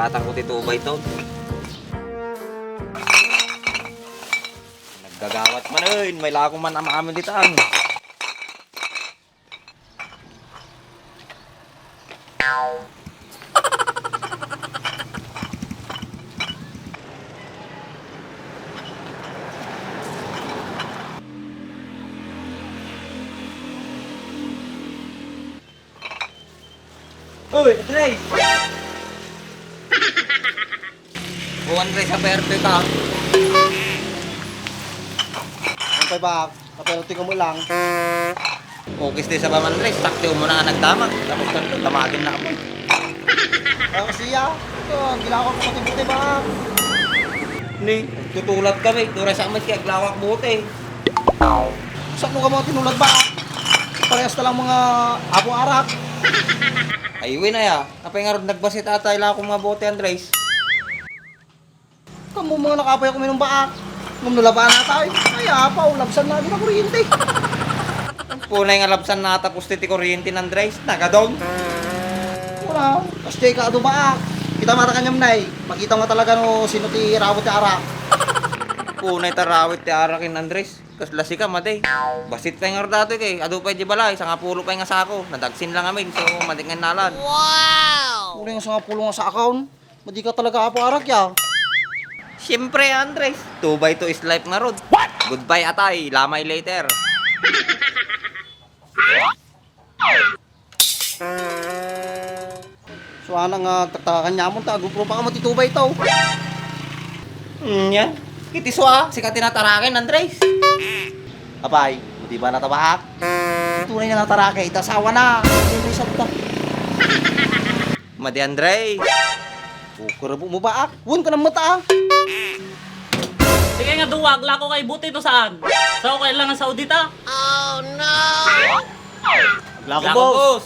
paggatang ko titubay to. Naggagawat man rin, may lako man ang amin dito ang. Uy, Andres! Andres, sa perte ka. Ang pa ba? Kaperote ko mo lang. Okay, stay sa Bam Andres, taktiw mo na nga nagdamag. Tapos ganito, tamagin na ako. Kasi ito, ginagawa ko pati-buti ba? Ni, tutulad kami. Turay sa amin kaya glawak buti. Saan mo ka mga tinulad ba? Parehas na lang mga abo-arak. Ayun na ya. Kapay nga rin nagbasit atay lang akong mga bote, Andres. Kamu mga nakapay ako minong baak. Nung nulabaan na tayo, kaya pa, ulabsan na na kuryente. Punay nga labsan na tapos titi kuryente ng Andres. Nagadog. Wala, kasi ka ado baak. Kita mata kanyam nay. Makita mo talaga no sino ti rawot ti arak. Punay tarawit ti arakin, Andres. Kaslasi ka, mate. Basit pa nga rin dati kay. Ado pa di balay. Isang apulo pa nga sako. Nadagsin lang amin. So, matingan nalan. Wala yung sa pulong sa account. Madi ka talaga apo arak ya. Siyempre, Andres. 2x2 is life nga rod. Goodbye, atay. Lamay later. So ana nga tagtakan niya mo ta agupro pa ka matitubay taw. Yan. Kitiswa. Sika tinatarakin, Andres. Apay, di ba natabahak? Tunay na natarake, itasawa na. Hindi may sabta. Madi, Andres. Kukurabo mo ba ak? Huwag ka ng mata. Sige nga duwag, lako kay buti to saan? So kailangan sa audita? Lako Lako, boss.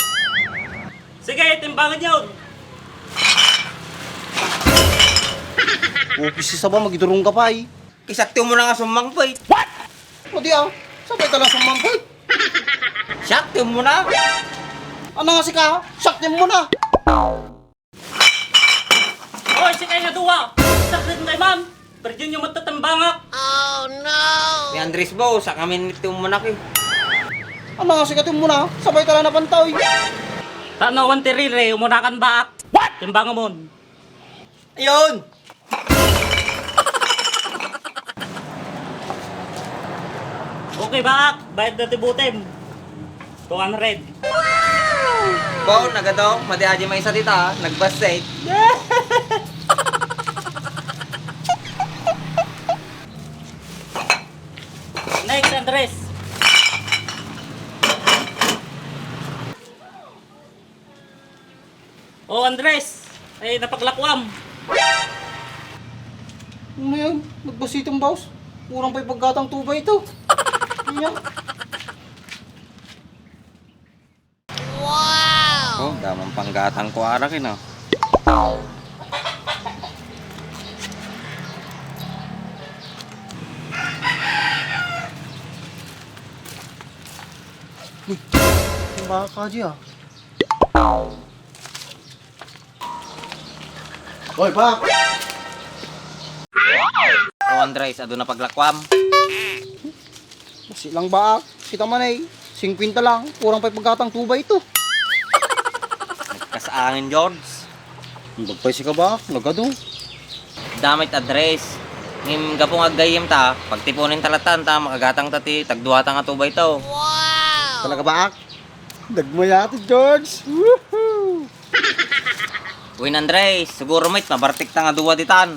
Sige, timbangan yun. Upis sa ba, magidurong ka pa eh. Isaktiw mo na nga sumang po eh. Madi ah, sabay ka lang sa mamboy. Saktiw mo na. Ano nga si ka? Saktin mo na. Hoy, sige nga duwa. Sakit kay ma'am. Pero yun yung matatambangak. Ni Andres, boss. Sa kami nitiw mo na kay. Ano nga si ka mo na? Sabay ka lang napantaw eh. Tano, wantirire, umunakan baak. Timbangan mo. Ayun! Okay baak, bayad na tibutim. 200. Bo, nagadong. Madi aji may isa dita. Nagbastate. Next, Andres. Oh, Andres. Ay, napaglakwam. Ano yan? Nagbasitong boss. Kurang pa'y paggatang tubay ito. Ano yan? Oh, damang panggatang ko arakin ah. Yung baka di ah. Hoy, pak! Oh, Andres, ado na paglakwam. Basi lang ba? Kita man ay 50 lang. Kurang pa'y paggatang tubay ito. Kasaangin, George. Magpay si ka ba? Nagado. Damit Andres. Ngim gapong aggayim ta. Pagtipunin talatan ta, makagatang tati. Tagduhata nga tubay to. Talaga ba? Dagmayati, George. Woohoo! Win Andres, siguro mate, mabartik ta nga duwa ditan.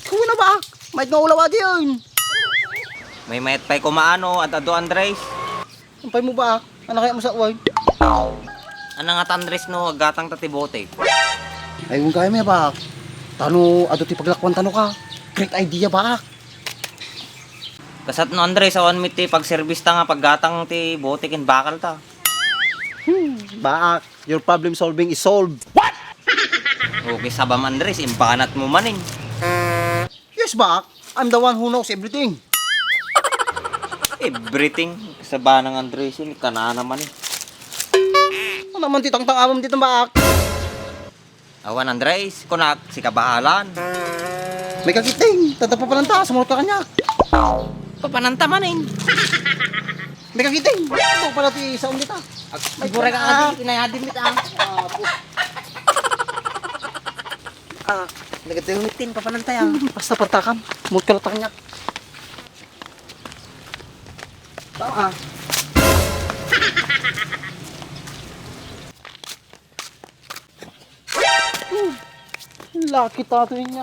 Kuwi na ba? May nga ulawa di yun. May mayat pa'y kumaano at ado Andres. Ampay mo ba? Ano kaya mo sa uway? Ano nga ta, Andres no, gatang tati bote. Ay, kung kaya may ba? Tano, ado ti paglakwan tano ka. Great idea ba? Kasat no Andres, awan mit ti pag-service ta nga paggatang ti bote kin bakal ta. Baak, your problem solving is solved. Okay, sabam Andres, impanat mo maning. Yes, Baak. I'm the one who knows everything. Everything. Sa ba ng Andres, yun, ka na naman eh. Ano naman titang-tang amam dito, Baak? Awan Andres, kunak, si kabahalan. May kagiting, tatapa pa lang taas, sumulot ka kanya. Papanantamanin. May kagiting, ito pala ti sa ulit ah. Siguro ka adi, inayadim nito ah. Nagatilumitin, papanantay ah. Basta partakam, sumulot ka lang kanya. Tama ah. Laki tato niya.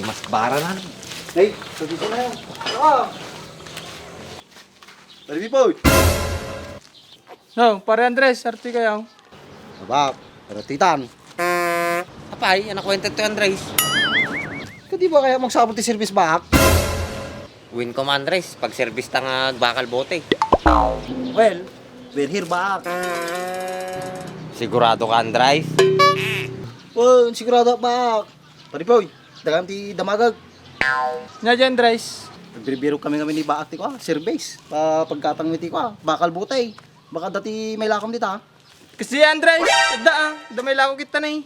Mas bara na. Hey, sabi ko na yun. Ah! Taribi po! No, pare Andres, arti kayo. Sabak, pero titan. Apay, anak kwenta to Andres. Kadi ba kaya magsabot ti service back? Win ko man Andres, pag service ta nga bakal bote. Well, we're here back. Sigurado ka Andres. Oh, sigurado back. Taribi dagang ti damagag. Nga dyan, Andres. Nagbibiro kami ni baak ti ko service. Pagkatang ti ko bakal butay. Baka dati may lakam dito ah. Kasi Andres, damay lang ako kita na eh.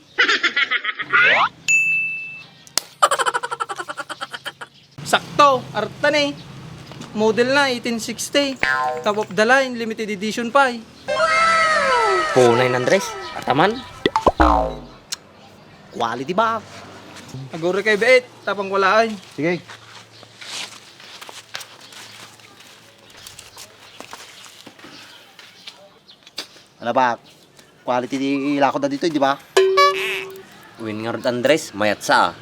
Sakto, arta na eh. Model na, 1860. Top of the line, limited edition pa eh. Punay Andres, kataman. Quality back. Agore kay Beet, tapang wala ay. Sige. Ano ba? Quality di lakod na dito, di ba? Win nga rin Andres, mayat sa.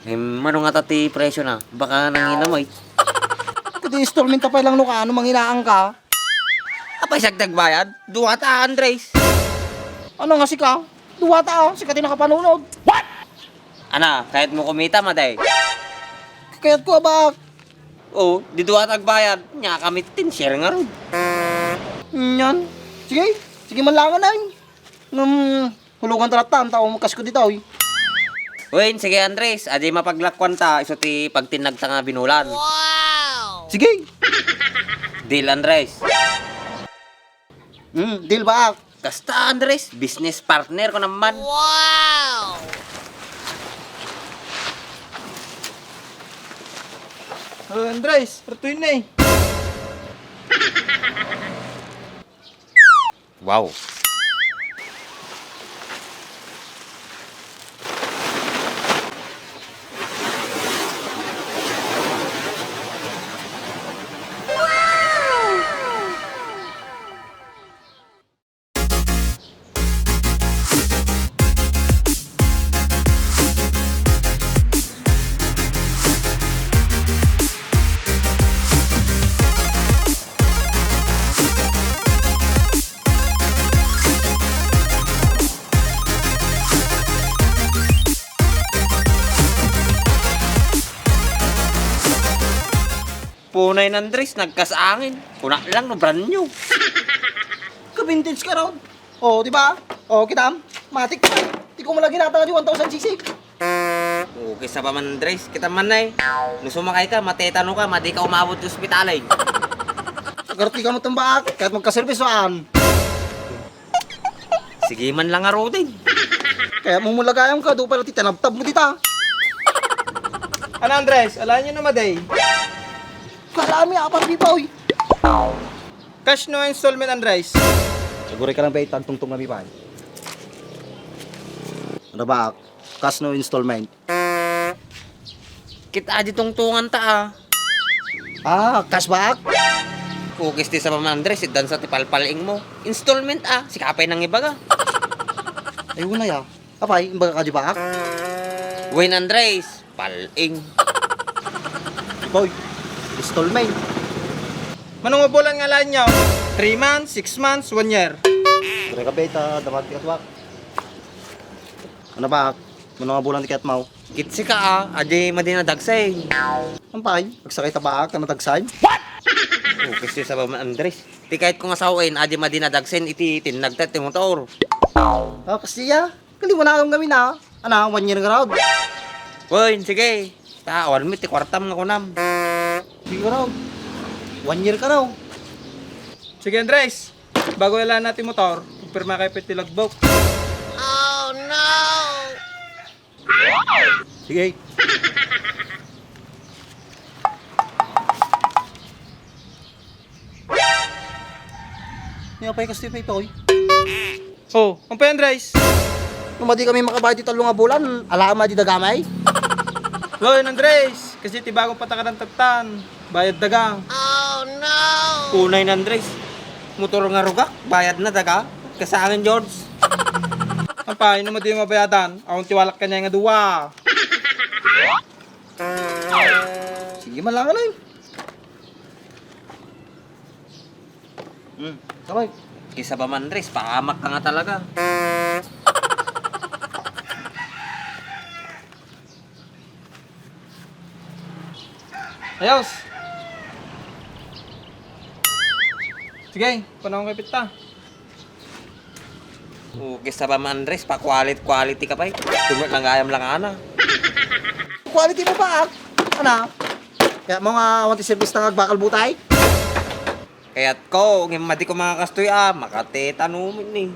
Mano nga tati presyo na, baka nanginamay. Kasi installment pa lang no ka, ano manghinaan ka? Apay sagdag bayad, duwa ta Andres. Ano nga si ka? Duwata ah, si ka din nakapanunod. Ana, kahit mo kumita maday. Kaya't ko ba? Oh, di duwa tag bayad, nya kami tin share nga ron. Yan. Sige, sige man lang na hulugan taratan, tao mo kas ko dito eh. Win, sige Andres, adi mapaglakwan ta, iso ti pagtinag ta nga binulan. Sige. Deal Andres. Deal ba? Kasta Andres, business partner ko naman. Oh, Andres, artuin na eh. Wow. Punay na Andres, nagkasangin. Kuna lang no brand new. Ka-vintage ka raw. Oh, di ba? Oh, kitam. Matik pa. Di ko malagi nata yung 1,000cc. Okay sa pa man Andres, kita man na eh. Nung sumakay ka, matetano ka, madi ka umabot sa ospital eh. Agarti ka mo tambak, kahit magka-service waan. Sige man lang aro din. Kaya mo mulagayam ka, doon pala titanabtab mo dita. Ano Andres, alahan nyo na maday. Kalami, apang pipaw eh. Cash no installment Andres. Siguro ka lang ba itantungtong na pipaw? Ano ba? Cash no installment. Kita adi tungtungan ta ah. Cashback? Kukis ti sa paman Andres, dan sa tipalpaling mo. Installment ah, sikapay ng iba ka. Ayun na ya. Apay, imbaga ka di ba? Win Andres, paling. Boy, installment. Manong bulan nga lahat nyo? 3 months, 6 months, 1 year. Siguro ka ba ita, damat ka tuwak. Ano ba? Ano nga bulan tiket mo? Kitsi ka ah, adi madinadagsay. Ampay, pagsakay tabaak na natagsay. Kukis ti sa paman Andres. Ti kahit kung asawain, adi madinadagsen, iti tinagtat ti motor. Ah, kasi ya. Kali mo na akong gawin na. Ano, 1 year nga raw. Win, sige. Ta, awan mi, ti kwartam nga kunam. Sige raw. 1 year ka raw. Sige Andres, bago ilan natin motor, pirma kay Petit Logbook. Sige. Nga pa yung kastoy pa ito, oy. Oh, ang pa Andres. Nung madi kami makabayad ito talong nga bulan, alama di dagamay. Lo, yun Andres. Kasi ti bagong pataka ng tagtan. Bayad daga. Unay na Andres. Motor nga rugak, bayad na daga. Kasangin George. Ang pa, yun naman di mabayadan. Akong tiwalak ka niya nga duwa. Sige man lang ano yun. Sabay. Kisa ba man Andres, pahamak ka nga talaga. Ayos. Sige, panahon kay Pita. Kisa ba man Andres, pa quality ka pa eh. Tumot lang ayam lang ana. Quality mo ba? Ano? Kaya mga wanti service na nagbakal butay? Kaya't ko, ngimadi ko mga kastoy makate tanumin eh.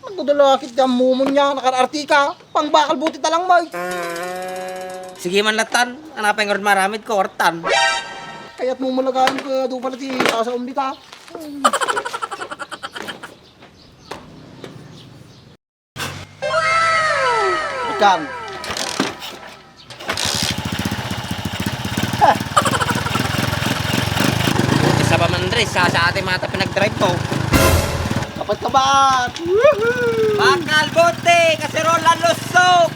Magdudalakit ka mumon niya, nakarartika. Pang bakal buti talang may. Sige man latan, anapay nga rin maramid ko, ortan. Kaya't mumulagahan ko doon pala sa umbi ka. Ikan. Kisa ba man Andres, sa ating mata pinag-drive ko. Kapat kabat. Bakal bote, kaserola lusok.